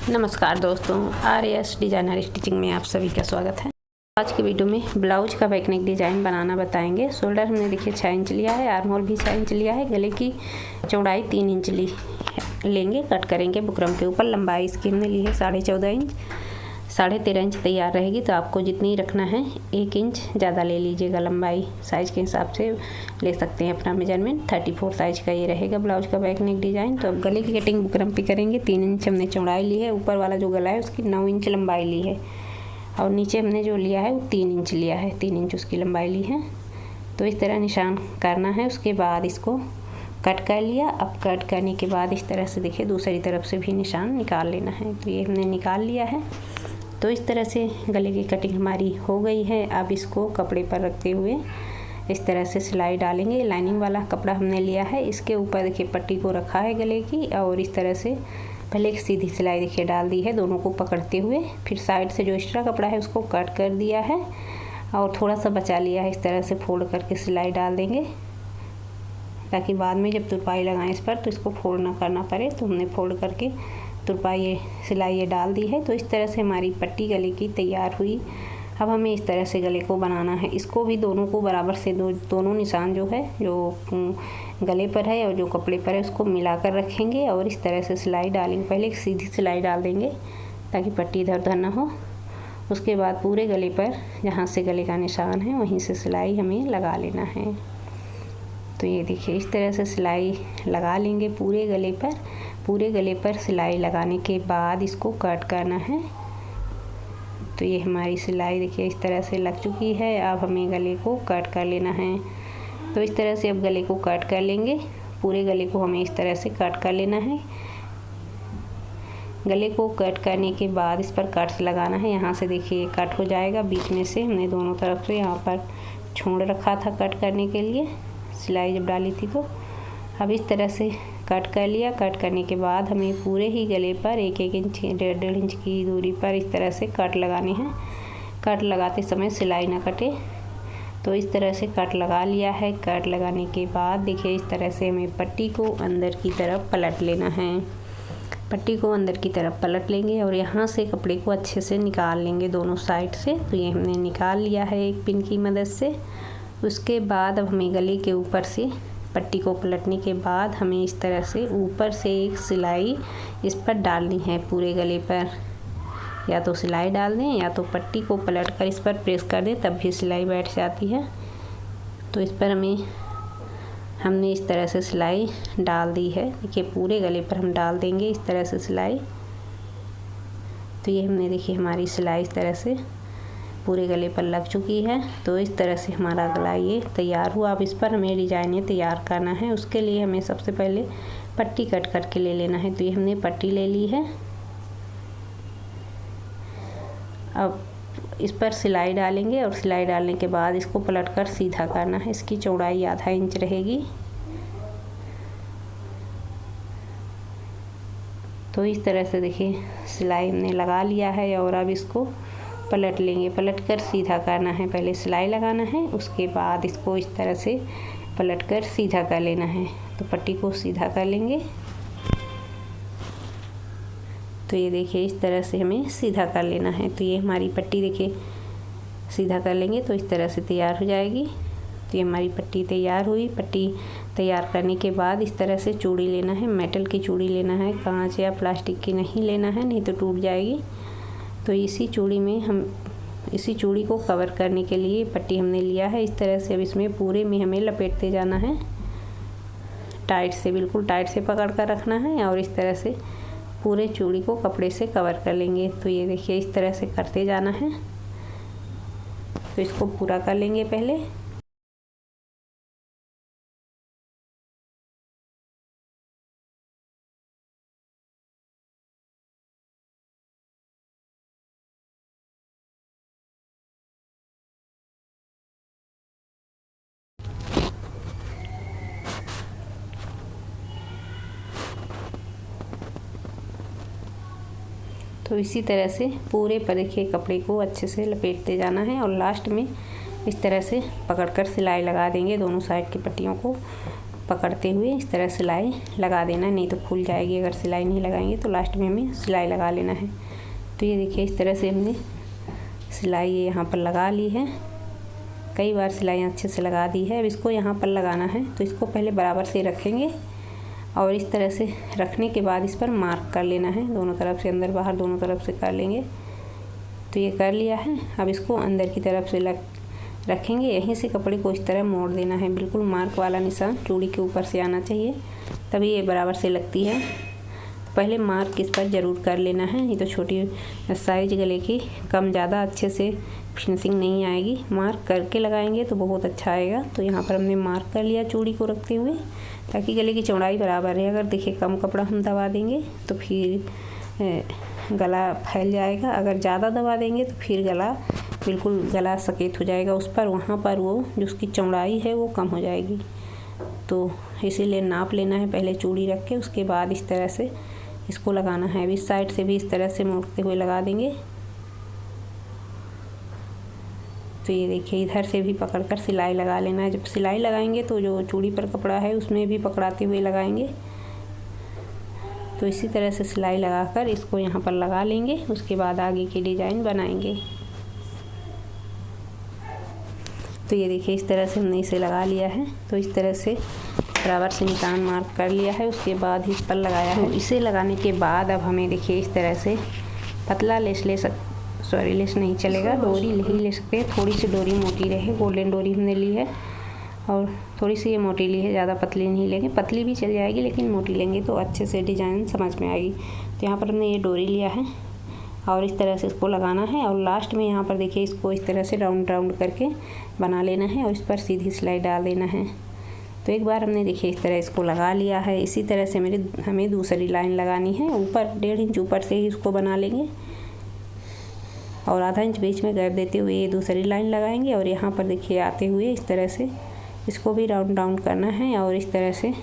नमस्कार दोस्तों, RAS designer stitching में आप सभी का स्वागत है। आज की वीडियो में ब्लाउज का बैक नेक डिज़ाइन बनाना बताएंगे। शोल्डर हमने देखिए 6 इंच लिया है, आर्म होल भी 6 इंच लिया है, गले की चौड़ाई 3 इंच लेंगे, कट करेंगे बुकरम के ऊपर। लंबाई इसकी हमने ली है 14.5 इंच, 13.5 इंच तैयार रहेगी। तो आपको जितनी रखना है 1 इंच ज़्यादा ले लीजिएगा। लंबाई साइज़ के हिसाब से ले सकते हैं अपना मेजरमेंट। 34 साइज़ का ये रहेगा ब्लाउज का बैक नेक डिज़ाइन। तो अब गले की कटिंग बुकरम पे करेंगे। 3 इंच हमने चौड़ाई ली है, ऊपर वाला जो गला है उसकी 9 इंच लंबाई ली है, और नीचे हमने जो लिया है वो 3 इंच लिया है, 3 इंच उसकी लंबाई ली है। तो इस तरह निशान करना है। उसके बाद इसको कट कर लिया। अब कट करने के बाद इस तरह से देखिए दूसरी तरफ से भी निशान निकाल लेना है। तो ये हमने निकाल लिया है। तो इस तरह से गले की कटिंग हमारी हो गई है। अब इसको कपड़े पर रखते हुए इस तरह से सिलाई डालेंगे। लाइनिंग वाला कपड़ा हमने लिया है, इसके ऊपर देखिए पट्टी को रखा है गले की, और इस तरह से पहले एक सीधी सिलाई देखिए डाल दी है दोनों को पकड़ते हुए। फिर साइड से जो एक्स्ट्रा कपड़ा है उसको कट कर दिया है और थोड़ा सा बचा लिया है। इस तरह से फोल्ड करके सिलाई डाल देंगे, ताकि बाद में जब तुरपाई लगाएं इस पर तो इसको फोल्ड ना करना पड़े। तो हमने फोल्ड करके तुरपाई सिलाई ये डाल दी है। तो इस तरह से हमारी पट्टी गले की तैयार हुई। अब हमें इस तरह से गले को बनाना है। इसको भी दोनों को बराबर से दोनों निशान जो है, जो गले पर है और जो कपड़े पर है, उसको मिलाकर रखेंगे और इस तरह से सिलाई डालेंगे। पहले एक सीधी सिलाई डाल देंगे ताकि पट्टी इधर उधर ना हो। उसके बाद पूरे गले पर जहाँ से गले का निशान है वहीं से सिलाई हमें लगा लेना है। तो ये देखिए इस तरह से सिलाई लगा लेंगे पूरे गले पर। पूरे गले पर सिलाई लगाने के बाद इसको कट करना है। तो ये हमारी सिलाई देखिए इस तरह से लग चुकी है। अब हमें गले को कट कर लेना है। तो इस तरह से अब गले को कट कर लेंगे। पूरे गले को हमें इस तरह से कट कर लेना है। गले को कट करने के बाद इस पर कट्स लगाना है। यहाँ से देखिए कट हो जाएगा, बीच में से हमने दोनों तरफ से यहाँ पर छोड़ रखा था कट करने के लिए, सिलाई जब डाली थी। तो अब इस तरह से कट कर लिया। कट करने के बाद हमें पूरे ही गले पर 1-1 इंच 1.5 इंच की दूरी पर इस तरह से कट लगाने हैं। कट लगाते समय सिलाई ना कटे। तो इस तरह से कट लगा लिया है। कट लगाने के बाद देखिए इस तरह से हमें पट्टी को अंदर की तरफ पलट लेना है। पट्टी को अंदर की तरफ पलट लेंगे और यहाँ से कपड़े को अच्छे से निकाल लेंगे दोनों साइड से। तो ये हमने निकाल लिया है एक पिन की मदद से। उसके बाद अब हमें गले के ऊपर से पट्टी को पलटने के बाद हमें इस तरह से ऊपर से एक सिलाई इस पर डालनी है पूरे गले पर। या तो सिलाई डाल दें या तो पट्टी को पलट कर इस पर प्रेस कर दें, तब भी सिलाई बैठ जाती है। तो इस पर हमने इस तरह से सिलाई डाल दी है। देखिए पूरे गले पर हम डाल देंगे इस तरह से सिलाई। तो ये हमने देखिए हमारी सिलाई इस तरह से पूरे गले पर लग चुकी है। तो इस तरह से हमारा गला ये तैयार हुआ। अब इस पर हमें डिजाइन तैयार करना है। उसके लिए हमें सबसे पहले पट्टी कट करके ले लेना है। तो ये हमने पट्टी ले ली है। अब इस पर सिलाई डालेंगे और सिलाई डालने के बाद इसको पलटकर सीधा करना है। इसकी चौड़ाई आधा इंच रहेगी। तो इस तरह से देखिए सिलाई हमने लगा लिया है और अब इसको पलट लेंगे। पलट कर सीधा करना है। पहले सिलाई लगाना है, उसके बाद इसको इस तरह से पलट कर सीधा कर लेना है। तो पट्टी को सीधा कर लेंगे। तो ये देखिए इस तरह से हमें सीधा कर लेना है। तो ये हमारी पट्टी देखिए सीधा कर लेंगे तो इस तरह से तैयार हो जाएगी। तो ये हमारी पट्टी तैयार हुई। पट्टी तैयार करने के बाद इस तरह से चूड़ी लेना है। मेटल की चूड़ी लेना है, कांच या प्लास्टिक की नहीं लेना है, नहीं तो टूट जाएगी। तो इसी चूड़ी को कवर करने के लिए पट्टी हमने लिया है इस तरह से। अब इसमें पूरे में हमें लपेटते जाना है। टाइट से, बिल्कुल टाइट से पकड़ कर रखना है और इस तरह से पूरे चूड़ी को कपड़े से कवर कर लेंगे। तो ये देखिए इस तरह से करते जाना है। तो इसको पूरा कर लेंगे पहले। तो इसी तरह से पूरे पर देखिए कपड़े को अच्छे से लपेटते जाना है और लास्ट में इस तरह से पकड़कर सिलाई लगा देंगे दोनों साइड की पट्टियों को। पकड़ते हुए इस तरह सिलाई लगा देना, नहीं तो फूल जाएगी अगर सिलाई नहीं लगाएंगे। तो लास्ट में हमें सिलाई लगा लेना है। तो ये देखिए इस तरह से हमने सिलाई यहाँ पर लगा ली है। कई बार सिलाई अच्छे से लगा दी है। अब इसको यहाँ पर लगाना है, तो इसको पहले बराबर से रखेंगे और इस तरह से रखने के बाद इस पर मार्क कर लेना है। दोनों तरफ से, अंदर बाहर दोनों तरफ से कर लेंगे। तो ये कर लिया है। अब इसको अंदर की तरफ से रखेंगे। यहीं से कपड़े को इस तरह मोड़ देना है। बिल्कुल मार्क वाला निशान चूड़ी के ऊपर से आना चाहिए, तभी ये बराबर से लगती है। तो पहले मार्क इस पर ज़रूर कर लेना है, नहीं तो छोटी साइज गले की कम ज़्यादा अच्छे से फिनिशिंग नहीं आएगी। मार्क करके लगाएंगे तो बहुत अच्छा आएगा। तो यहाँ पर हमने मार्क कर लिया चूड़ी को रखते हुए, ताकि गले की चौड़ाई बराबर रहे। अगर देखिए कम कपड़ा हम दबा देंगे तो फिर गला फैल जाएगा। अगर ज़्यादा दबा देंगे तो फिर गला सकेत हो जाएगा उस पर, वहाँ पर वो जो उसकी चौड़ाई है वो कम हो जाएगी। तो इसीलिए नाप लेना है पहले चूड़ी रख के, उसके बाद इस तरह से इसको लगाना है। अब इस साइड से भी इस तरह से मोड़ते हुए लगा देंगे। तो ये देखिए इधर से भी पकड़कर सिलाई लगा लेना है। जब सिलाई लगाएंगे तो जो चूड़ी पर कपड़ा है उसमें भी पकड़ाते हुए लगाएंगे। तो इसी तरह से सिलाई लगाकर इसको यहाँ पर लगा लेंगे। उसके बाद आगे की डिज़ाइन बनाएंगे। तो ये देखिए इस तरह से हमने इसे लगा लिया है। तो इस तरह से बराबर से निशान मार्क कर लिया है, उसके बाद इस पर लगाया है। इसे लगाने के बाद अब हमें देखिए इस तरह से पतला लेस लेस नहीं चलेगा, डोरी ही ले सकते हैं। थोड़ी सी डोरी मोटी रहे, गोल्डन डोरी हमने ली है और थोड़ी सी ये मोटी ली है, ज़्यादा पतली नहीं लेंगे। पतली भी चल जाएगी लेकिन मोटी लेंगे तो अच्छे से डिज़ाइन समझ में आएगी। तो यहाँ पर हमने ये डोरी लिया है और इस तरह से इसको लगाना है। और लास्ट में यहाँ पर देखिए इसको इस तरह से राउंड करके बना लेना है और इस पर सीधी सिलाई डाल देना है। तो एक बार हमने देखिए इस तरह इसको लगा लिया है। इसी तरह से हमें दूसरी लाइन लगानी है। ऊपर 1.5 इंच ऊपर से ही इसको बना लेंगे और आधा इंच बीच में गैप देते हुए ये दूसरी लाइन लगाएंगे। और यहाँ पर देखिए आते हुए इस तरह से इसको भी राउंड करना है और इस तरह से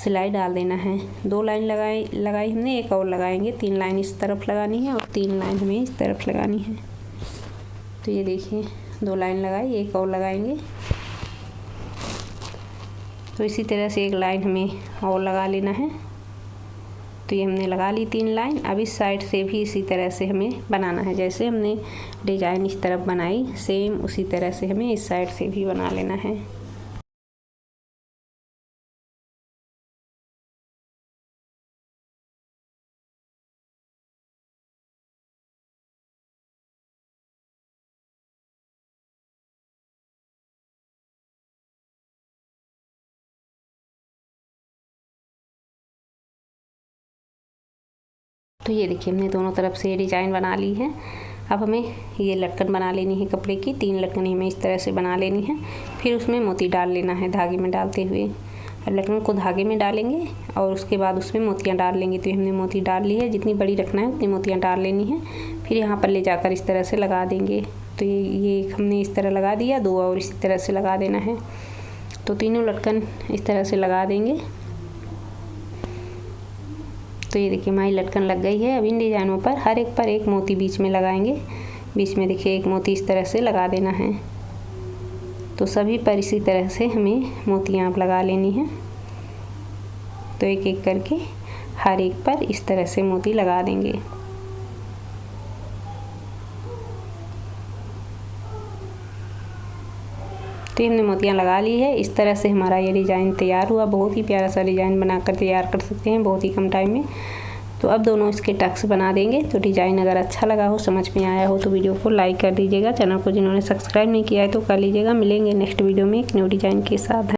सिलाई डाल देना है। 2 लाइन लगाई हमने, एक और लगाएंगे। 3 लाइन इस तरफ लगानी है और 3 लाइन हमें इस तरफ लगानी है। तो ये देखिए 2 लाइन लगाई, एक और लगाएंगे। तो इसी तरह से एक लाइन हमें और लगा लेना है। तो ये हमने लगा ली 3 लाइन। अब इस साइड से भी इसी तरह से हमें बनाना है। जैसे हमने डिज़ाइन इस तरफ बनाई सेम उसी तरह से हमें इस साइड से भी बना लेना है। तो ये देखिए हमने दोनों तरफ से डिज़ाइन बना ली है। अब हमें ये लटकन बना लेनी है कपड़े की। 3 लटकनें हमें इस तरह से बना लेनी है। फिर उसमें मोती डाल लेना है धागे में डालते हुए। अब लटकन को धागे में डालेंगे और उसके बाद उसमें मोतियाँ डाल लेंगे। तो हमने मोती डाल ली है, जितनी बड़ी रखना है उतनी मोतियाँ डाल लेनी है। फिर यहाँ पर ले जाकर इस तरह से लगा देंगे। तो ये हमने इस तरह लगा दिया, 2 और इसी तरह से लगा देना है। तो तीनों लटकन इस तरह से लगा देंगे। तो ये देखिए हमारी लटकन लग गई है। अब इन डिज़ाइनों पर हर एक पर एक मोती बीच में लगाएंगे। बीच में देखिए एक मोती इस तरह से लगा देना है। तो सभी पर इसी तरह से हमें मोतियाँ लगा लेनी है। तो एक एक करके हर एक पर इस तरह से मोती लगा देंगे। तो हमने मोतियाँ लगा ली है। इस तरह से हमारा ये डिज़ाइन तैयार हुआ। बहुत ही प्यारा सा डिज़ाइन बनाकर तैयार कर सकते हैं बहुत ही कम टाइम में। तो अब दोनों इसके टक्स बना देंगे। तो डिज़ाइन अगर अच्छा लगा हो, समझ में आया हो तो वीडियो को लाइक कर दीजिएगा। चैनल को जिन्होंने सब्सक्राइब नहीं किया है तो कर लीजिएगा। मिलेंगे नेक्स्ट वीडियो में एक न्यू डिज़ाइन के साथ।